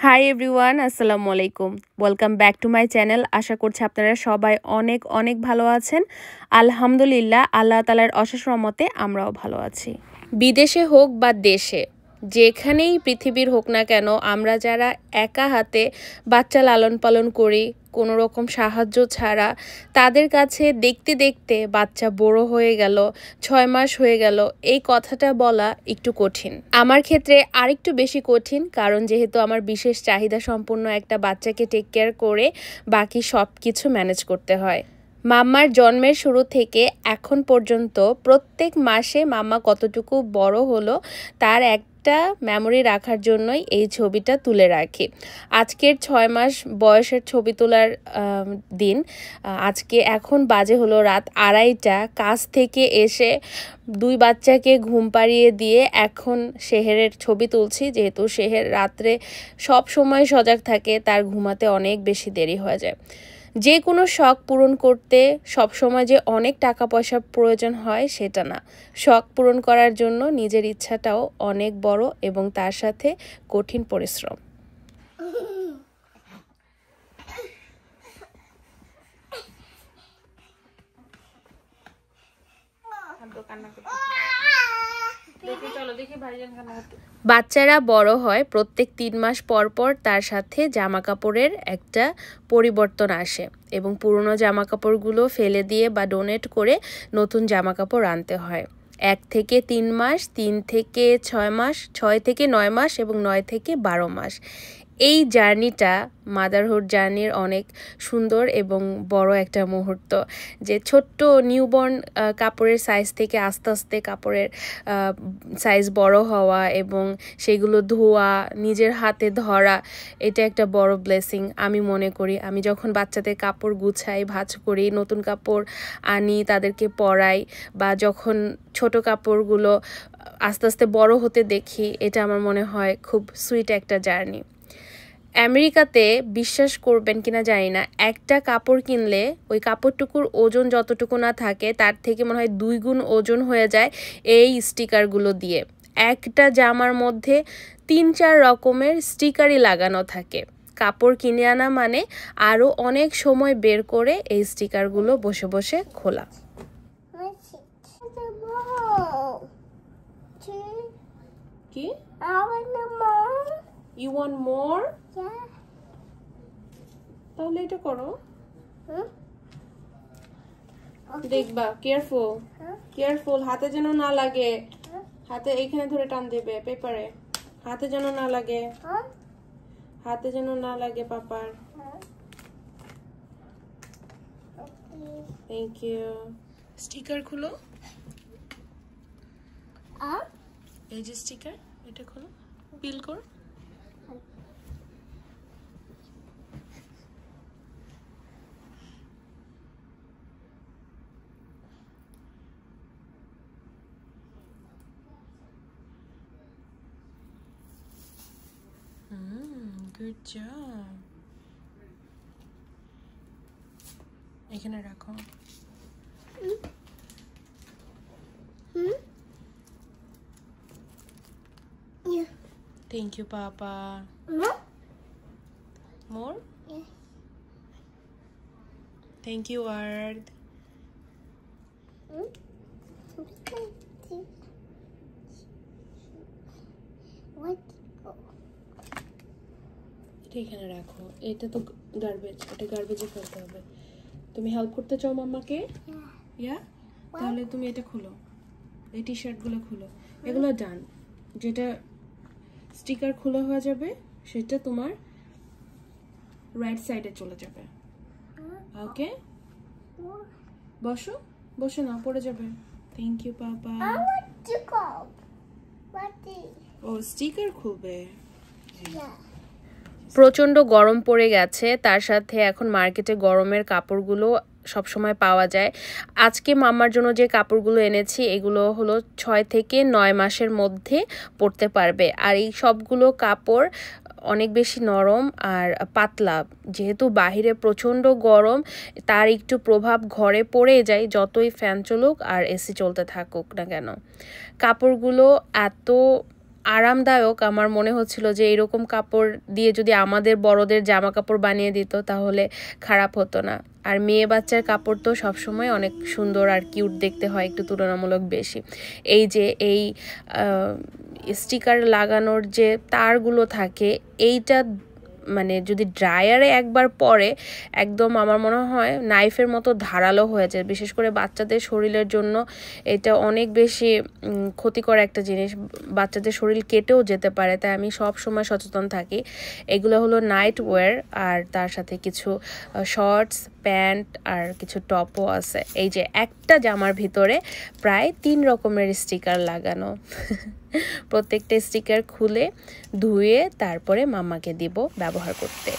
High everyone, আসসালামু আলাইকুম। Welcome back to my channel. আশা করছি আপনারা সবাই অনেক অনেক ভালো আছেন। আলহামদুলিল্লাহ, আল্লাহ তাআলার অশেষ রহমতে আমরাও ভালো আছি। বিদেশে হোক বা দেশে, যেখানেই পৃথিবীর হোক না কেন, আমরা যারা একা হাতে বাচ্চা লালন পালন করি কোনো রকম সাহায্য ছাড়া, তাদের কাছে দেখতে দেখতে বাচ্চা বড় হয়ে গেল, 6 মাস হয়ে গেল, এই কথাটা বলা একটু কঠিন। আমার ক্ষেত্রে আরেকটু বেশি কঠিন, কারণ যেহেতু আমার বিশেষ চাহিদা সম্পন্ন একটা বাচ্চাকে টেক কেয়ার করে বাকি সব কিছু ম্যানেজ করতে হয়। মাম্মার জন্মের শুরু থেকে এখন পর্যন্ত প্রত্যেক মাসে মাম্মা কতটুকু বড় হলো তার একটা মেমোরি রাখার জন্যই এই ছবিটা তুলে রাখি। আজকের 6 মাস বয়সের ছবি তোলার দিন। আজকে এখন বাজে হলো রাত 2:30। কাজ থেকে এসে 2 বাচ্চাকে ঘুম পাড়িয়ে দিয়ে এখন শেহেরের ছবি তুলছি। যেহেতু শেহের রাত্রে সব সময় সজাগ থাকে, তার ঘুমাতে অনেক বেশি দেরি হয়ে যায়। যে কোনো শখ পূরণ করতে সবসময় যে অনেক টাকা পয়সার প্রয়োজন হয় সেটা না। শখ পূরণ করার জন্য নিজের ইচ্ছাটাও অনেক বড় এবং তার সাথে কঠিন পরিশ্রম। বাচ্চারা বড় হয়, প্রত্যেক 3 মাস পর পর তার সাথে জামা কাপড়ের একটা পরিবর্তন আসে এবং পুরনো জামা কাপড়গুলো ফেলে দিয়ে বা ডোনেট করে নতুন জামা কাপড় আনতে হয়। 1 থেকে 3 মাস, 3 থেকে 6 মাস, 6 থেকে 9 মাস এবং 9 থেকে 12 মাস। এই জার্নিটা মাদারহুড জার্নির অনেক সুন্দর এবং বড় একটা মুহূর্ত। যে ছোট্ট নিউবর্ন কাপড়ের সাইজ থেকে আস্তে আস্তে কাপড়ের সাইজ বড় হওয়া এবং সেগুলো ধোয়া, নিজের হাতে ধরা, এটা একটা বড় ব্লেসিং আমি মনে করি। আমি যখন বাচ্চাদের কাপড় গুছাই, ভাঁজ করি, নতুন কাপড় আনি, তাদেরকে পরাই, বা যখন ছোট কাপড়গুলো আস্তে আস্তে বড় হতে দেখি, এটা আমার মনে হয় খুব সুইট একটা জার্নি। আমেরিকাতে বিশ্বাস করবেন কিনা জানি না, একটা কাপড় কিনলে ওই কাপড়টুকুর ওজন যতটুকু না থাকে তার থেকে মনে হয় 2 গুণ ওজন হয়ে যায় এই স্টিকারগুলো দিয়ে। একটা জামার মধ্যে 3-4 রকমের স্টিকারই লাগানো থাকে। কাপড় কিনে আনা মানে আরও অনেক সময় বের করে এই স্টিকারগুলো বসে বসে খোলা। কি? You want more? Yeah. তাহলে এটা করো। দেখবা, কেয়ারফুল, কেয়ারফুল, হাতে যেন না লাগে। হাতে এইখানে ধরে টান দেবে পেপারে, হাতে যেন না লাগে, হাতে যেন না লাগে পাপার। Thank you. স্টিকার খুলো। এই যে স্টিকার, এটা খুলো, পিল করো। Good job. এখানে রাখো। Yeah. Thank you, Papa. More? Yeah. Thank you, Ard. What? এখানে রাখো। এটা তো গার্বেজ, এটা গার্বেজে ফেলতে হবে। তুমি হেল্প করতে চাও মাম্মাকে? ইয়া, তাহলে তুমি এটা খুলো, এই টি শার্টগুলো খুলো। এগুলো ডান। যেটা স্টিকার খোলা হয়ে যাবে সেটা তোমার রাইট সাইডে চলে যাবে। ওকে, বসো, বসে না, পড়ে যাবে। থ্যাংক ইউ পাপা। ও স্টিকার খুলবে। প্রচণ্ড গরম পড়ে গেছে, তার সাথে এখন মার্কেটে গরমের কাপড়গুলো সবসময় পাওয়া যায়। আজকে মাম্মার জন্য যে কাপড়গুলো এনেছি এগুলো হলো 6 থেকে 9 মাসের মধ্যে পরতে পারবে। আর এই সবগুলো কাপড় অনেক বেশি নরম আর পাতলা। যেহেতু বাহিরে প্রচণ্ড গরম, তার একটু প্রভাব ঘরে পড়ে যায় যতই ফ্যান চলুক আর এসি চলতে থাকুক না কেন। কাপড়গুলো এত আরামদায়ক আমার মনে হচ্ছিল যে এরকম কাপড় দিয়ে যদি আমাদের বড়দের জামা কাপড় বানিয়ে দিত তাহলে খারাপ হতো না। আর মেয়ে বাচ্চার কাপড় তো সবসময় অনেক সুন্দর আর কিউট দেখতে হয়, একটু তুলনামূলক বেশি। এই যে এই স্টিকার লাগানোর যে তারগুলো থাকে, এইটা মানে যদি ড্রায়ারে একবার পরে একদম আমার মনে হয় নাইফের মতো ধারালো হয়ে যায়। বিশেষ করে বাচ্চাদের শরীরের জন্য এটা অনেক বেশি ক্ষতিকর একটা জিনিস, বাচ্চাদের শরীর কেটেও যেতে পারে। তাই আমি সব সময় সচেতন থাকি। এগুলো হলো নাইট ওয়্যার, আর তার সাথে কিছু শর্টস, প্যান্ট আর কিছু টপও আছে। এই যে একটা জামার ভিতরে প্রায় 3 রকমের স্টিকার লাগানো। প্রত্যেকটা স্টিকার খুলে ধুয়ে তারপরে মাম্মাকে দিব ব্যবহার করতে।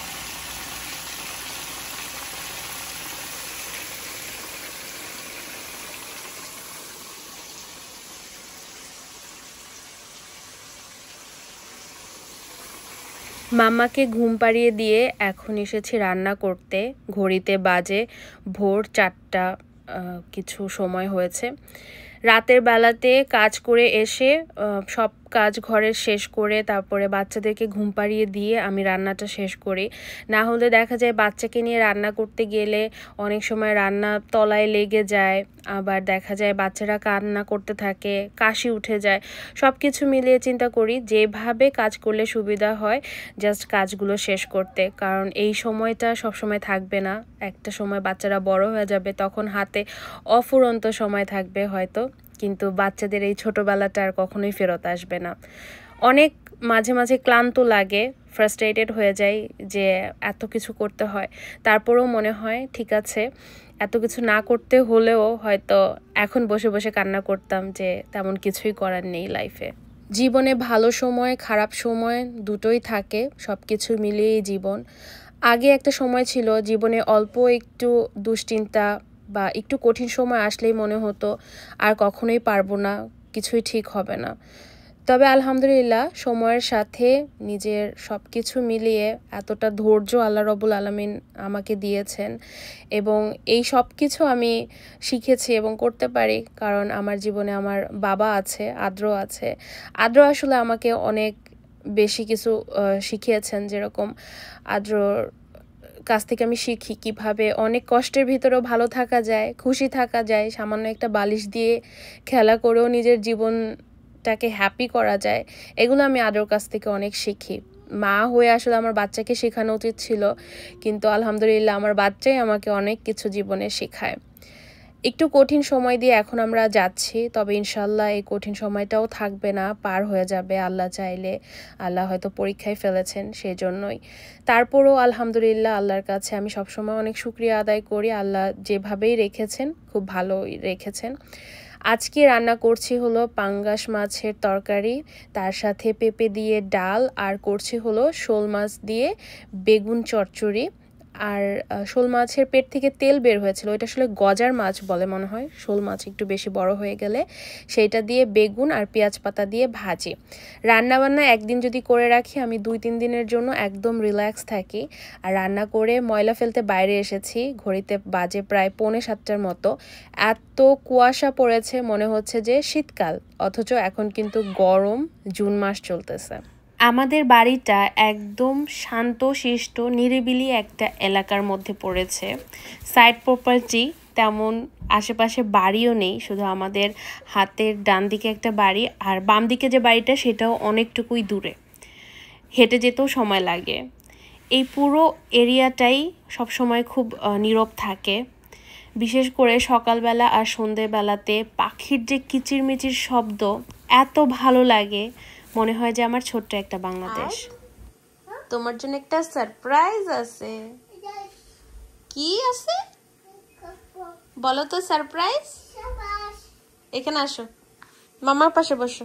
মাম্মাকে ঘুম পাড়িয়ে দিয়ে এখন এসেছি রান্না করতে। ঘড়িতে বাজে ভোর 4টা কিছু সময় হয়েছে। রাতের বেলাতে কাজ করে এসে সব কাজ ঘরের শেষ করে তারপরে বাচ্চাদেরকে ঘুম পাড়িয়ে দিয়ে আমি রান্নাটা শেষ করি। না হলে দেখা যায় বাচ্চাকে নিয়ে রান্না করতে গেলে অনেক সময় রান্না তলায় লেগে যায়, আবার দেখা যায় বাচ্চারা কান্না করতে থাকে, কাশি উঠে যায়। সব কিছু মিলিয়ে চিন্তা করি যেভাবে কাজ করলে সুবিধা হয় জাস্ট কাজগুলো শেষ করতে, কারণ এই সময়টা সবসময় থাকবে না। একটা সময় বাচ্চারা বড় হয়ে যাবে, তখন হাতে অফুরন্ত সময় থাকবে হয়তো, কিন্তু বাচ্চাদের এই ছোটোবেলাটা আর কখনোই ফেরত আসবে না। অনেক মাঝে মাঝে ক্লান্ত লাগে, ফ্রাস্ট্রেটেড হয়ে যায় যে এত কিছু করতে হয়। তারপরেও মনে হয় ঠিক আছে, এত কিছু না করতে হলেও হয়তো এখন বসে বসে কান্না করতাম যে তেমন কিছুই করার নেই লাইফে। জীবনে ভালো সময় খারাপ সময় দুটোই থাকে, সব কিছু মিলিয়েই জীবন। আগে একটা সময় ছিল জীবনে অল্প একটু দুশ্চিন্তা বা একটু কঠিন সময় আসলেই মনে হতো আর কখনোই পারবো না, কিছুই ঠিক হবে না। তবে আলহামদুলিল্লাহ সময়ের সাথে নিজের সব কিছু মিলিয়ে এতটা ধৈর্য আল্লাহ রব্বুল আলামিন আমাকে দিয়েছেন, এবং এই সব কিছু আমি শিখেছি এবং করতে পারি কারণ আমার জীবনে আমার বাবা আছে, আদ্র আছে। আদ্র আসলে আমাকে অনেক বেশি কিছু শিখিয়েছেন। যেরকম আদ্রর কাছ থেকে আমি শিখি কিভাবে অনেক কষ্টের ভিতরেও ভালো থাকা যায়, খুশি থাকা যায়, সামান্য একটা বালিশ দিয়ে খেলা করেও নিজের জীবনটাকে হ্যাপি করা যায়। এগুলো আমি আদর কাছ থেকে অনেক শিখি। মা হয়ে আসলে আমার বাচ্চাকে শেখানো উচিত ছিল, কিন্তু আলহামদুলিল্লাহ আমার বাচ্চাই আমাকে অনেক কিছু জীবনে শেখায়। একটু কঠিন সময় দিয়ে এখন আমরা যাচ্ছি, তবে ইনশাল্লাহ এই কঠিন সময়টাও থাকবে না, পার হয়ে যাবে আল্লাহ চাইলে। আল্লাহ হয়তো পরীক্ষায় ফেলেছেন, সেই জন্যই। তারপরও আলহামদুলিল্লাহ আল্লাহর কাছে আমি সবসময় অনেক শুকরিয়া আদায় করি। আল্লাহ যেভাবেই রেখেছেন খুব ভালোই রেখেছেন। আজকে রান্না করছি হলো পাঙ্গাস মাছের তরকারি, তার সাথে পেঁপে দিয়ে ডাল, আর করছি হলো শোল মাছ দিয়ে বেগুন চচ্চড়ি। আর শোল মাছের পেট থেকে তেল বের হয়েছিল, ওইটা আসলে গজার মাছ বলে মনে হয়, শোল মাছ একটু বেশি বড় হয়ে গেলে। সেইটা দিয়ে বেগুন আর পেঁয়াজ পাতা দিয়ে ভাজি। রান্নাবান্না একদিন যদি করে রাখি আমি 2-3 দিনের জন্য একদম রিল্যাক্স থাকি। আর রান্না করে ময়লা ফেলতে বাইরে এসেছি, ঘড়িতে বাজে প্রায় 6:45টার মতো। এত কুয়াশা পড়েছে মনে হচ্ছে যে শীতকাল, অথচ এখন কিন্তু গরম, জুন মাস চলতেছে। আমাদের বাড়িটা একদম শান্তশিষ্ট নিরিবিলি একটা এলাকার মধ্যে পড়েছে। সাইড প্রপার্টি তেমন আশেপাশে বাড়িও নেই, শুধু আমাদের হাতের ডান দিকে একটা বাড়ি, আর বাম দিকে যে বাড়িটা সেটাও অনেকটুকুই দূরে, হেঁটে যেতেও সময় লাগে। এই পুরো এরিয়াটাই সবসময় খুব নীরব থাকে। বিশেষ করে সকালবেলা আর সন্ধেবেলাতে পাখির যে কিচিরমিচির শব্দ এত ভালো লাগে, মনে হয় যে আমার ছোট্ট একটা বাংলাদেশ। তোমার জন্য একটা সারপ্রাইজ আছে। কি আছে বলো তো? সারপ্রাইজ। এখানে আসো, মামার পাশে বসো।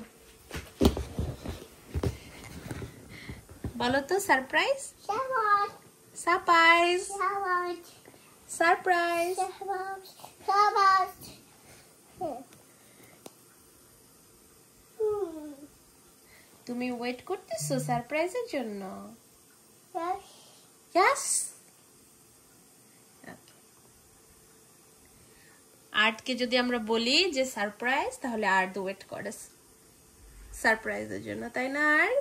বলো তো সারপ্রাইজ। Surprise surprise. তুমি ওয়েট করতেছো সারপ্রাইজের জন্য? Yes. আর্টকে যদি আমরা বলি যে সারপ্রাইজ, তাহলে আর্ট ওয়েট করে। সারপ্রাইজের জন্য, তাই না? আর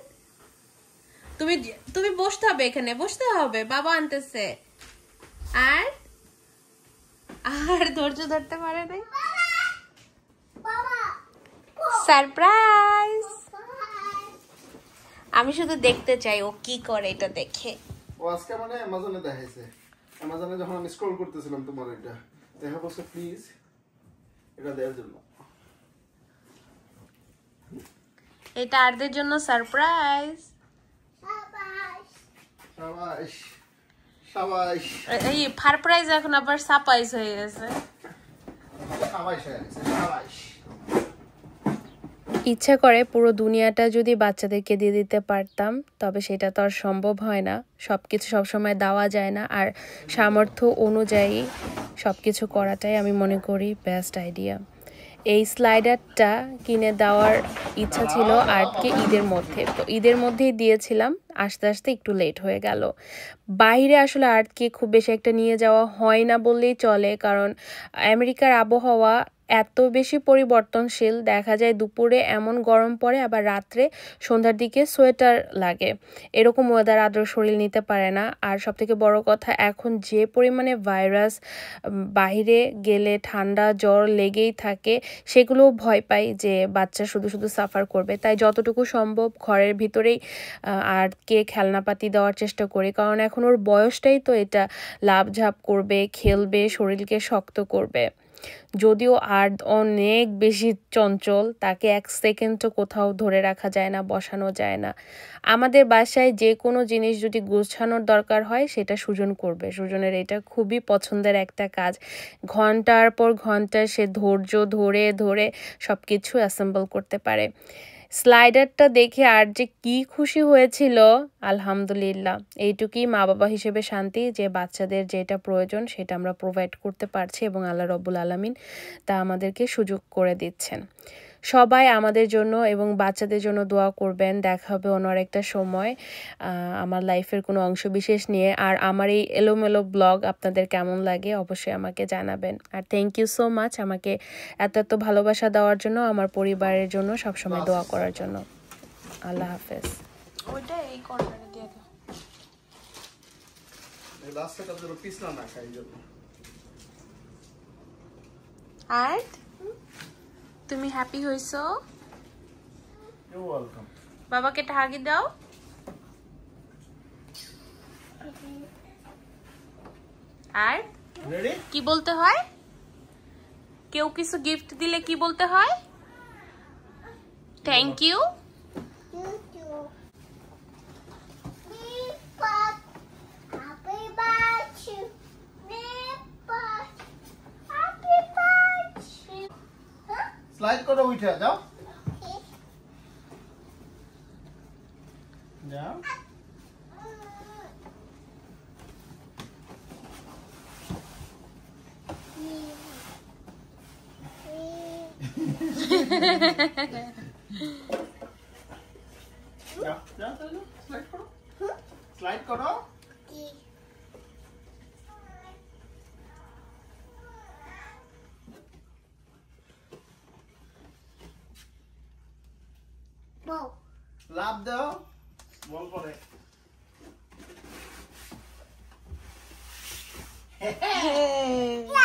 তুমি তুমি বসতে হবে, এখানে বসতে হবে, বাবা আনতেছে। আর আর ধৈর্য ধরতে পারে নাই। সারপ্রাইজ! আমি শুধু দেখতে চাই ও কি করে, এটা দেখে। ও আজকে মানে অ্যামাজনে দেখাইছে, অ্যামাজনে যখন আমি স্ক্রল করতেছিলাম তোমার এটা দেখা বলছে প্লিজ এটা দেওয়ার জন্য। এটা আরদের জন্য সারপ্রাইজ। শাবাশ শাবাশ। এই সারপ্রাইজ এখন আবার সারপ্রাইজ হয়ে গেছে। শাবাশ হয়ে গেছে, শাবাশ। ইচ্ছা করে পুরো দুনিয়াটা যদি বাচ্চাদেরকে দিয়ে দিতে পারতাম, তবে সেটা তো আর সম্ভব হয় না। সবকিছু সবসময় দেওয়া যায় না, আর সামর্থ্য অনুযায়ী সবকিছু করাটাই আমি মনে করি বেস্ট আইডিয়া। এই স্লাইডারটা কিনে দেওয়ার ইচ্ছা ছিল আর্টকে ঈদের মধ্যে, তো ঈদের মধ্যেই দিয়েছিলাম, আস্তে আস্তে একটু লেট হয়ে গেল। বাইরে আসলে আর্টকে খুব বেশি একটা নিয়ে যাওয়া হয় না বললেই চলে, কারণ আমেরিকার আবহাওয়া এত বেশি পরিবর্তনশীল। দেখা যায় দুপুরে এমন গরম পড়ে, আবার রাত্রে সন্ধ্যার দিকে সোয়েটার লাগে। এরকম ওয়েদার আদৌ শরীর নিতে পারে না। আর সবথেকে বড় কথা, এখন যে পরিমাণে ভাইরাস, বাইরে গেলে ঠান্ডা জ্বর লেগেই থাকে, সেগুলোও ভয় পাই যে বাচ্চা শুধু শুধু সাফার করবে। তাই যতটুকু সম্ভব ঘরের ভিতরেই আর্টকে খেলনাপাতি দেওয়ার চেষ্টা করি, কারণ এখন ওর বয়সটাই তো এটা, লাফঝাপ করবে, খেলবে, শরীরকে শক্ত করবে। যদিও আর্ট অনেক বেশি চঞ্চল, তাকে এক সেকেন্ডও কোথাও ধরে রাখা যায় না, বসানো যায় না। আমাদের বাসায় যে কোনো জিনিস যদি গোছানোর দরকার হয়, সেটা সুজন করবে। সুজনের এটা খুবই পছন্দের একটা কাজ। ঘন্টার পর ঘন্টা সে ধৈর্য ধরে ধরে সব কিছু অ্যাসেম্বল করতে পারে। স্লাইডারটা দেখে আর যে কি খুশি হয়েছিল, আলহামদুলিল্লাহ। এইটুকুই মা বাবা হিসেবে শান্তি, যে বাচ্চাদের যেটা প্রয়োজন সেটা আমরা প্রোভাইড করতে পারছি, এবং আল্লাহ রব্বুল আলামিন তা আমাদেরকে সুযোগ করে দিচ্ছেন। সবাই আমাদের জন্য এবং বাচ্চাদের জন্য দোয়া করবেন। দেখা হবে অন্য একটা সময় আমার লাইফের কোনো অংশ বিশেষ নিয়ে। আর আমার এই এলোমেলো ব্লগ আপনাদের কেমন লাগে অবশ্যই আমাকে জানাবেন। আর থ্যাংক ইউ সো মাচ আমাকে এত এত ভালোবাসা দেওয়ার জন্য, আমার পরিবারের জন্য সবসময় দোয়া করার জন্য। আল্লাহ হাফেজ। ওইটা এই কর্নারে দিয়ে দাও। এই লাস্টটা যেন পিছলা না খাই জন্য। আর তুমি হ্যাপি হইছো? You welcome. বাবাকে টাগি দাও। আর রেডি? কি বলতে হয়? কেউ কিছু গিফট দিলে কি বলতে হয়? Thank you. স্লাইড করে উঠে যাও, যাও। যাও যাও তাহলে স্লাইড করো, স্লাইড করো। লাভ দাও, বল পরে। Hey.